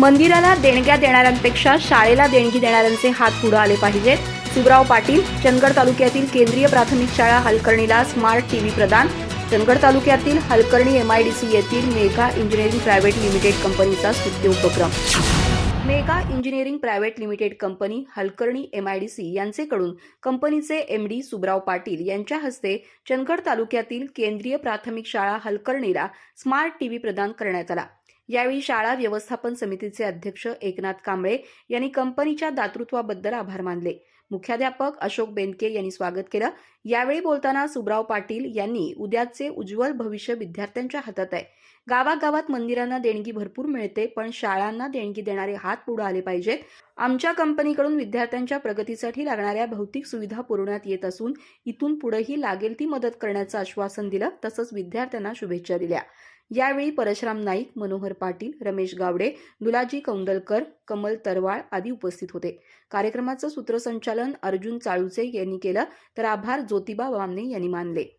मंदिराला देणग्या देणाऱ्यांपेक्षा शाळेला देणगी देणाऱ्यांचे हात पुढे आले पाहिजेत. सुब्राव पाटील. चंदगड तालुक्यातील केंद्रीय प्राथमिक शाळा हलकर्णीला स्मार्ट टीव्ही प्रदान. चंदगड तालुक्यातील हलकर्णी एमआयडीसी येथील मेघा इंजिनिअरिंग प्रायव्हेट लिमिटेड कंपनीचा स्तुत्य उपक्रम. Megha engineering private limited company Halkarni MIDC यांचेकडून कंपनीचे एमडी सुब्राव पाटील यांच्या हस्ते चंदगड तालुक्यातील केंद्रीय प्राथमिक शाळा हलकर्णीला स्मार्ट टीव्ही प्रदान करण्यात आला. यावेळी शाळा व्यवस्थापन समितीचे अध्यक्ष एकनाथ कांबळे यांनी कंपनीच्या दातृत्वाबद्दल आभार मानले. मुख्याध्यापक अशोक बेनके यांनी स्वागत केलं. यावेळी बोलताना सुब्राव पाटील यांनी उद्याचे उज्ज्वल भविष्य विद्यार्थ्यांच्या हातात आहे. गावागावात मंदिरांना देणगी भरपूर मिळते, पण शाळांना देणगी देणारे हात पुढे आले पाहिजेत. आमच्या कंपनीकडून विद्यार्थ्यांच्या प्रगतीसाठी लागणाऱ्या भौतिक सुविधा पुरवण्यात येत असून इथून पुढेही लागेल ती मदत करण्याचं आश्वासन दिलं. तसंच विद्यार्थ्यांना शुभेच्छा दिल्या. यावेळी परशुराम नाईक, मनोहर पाटील, रमेश गावडे, दुलाजी कौंदलकर, कमल तरवाळ आदी उपस्थित होते. कार्यक्रमाचं सूत्रसंचालन अर्जुन चाळुचे यांनी केलं, तर आभार ज्योतिबा बामणे यांनी मानले.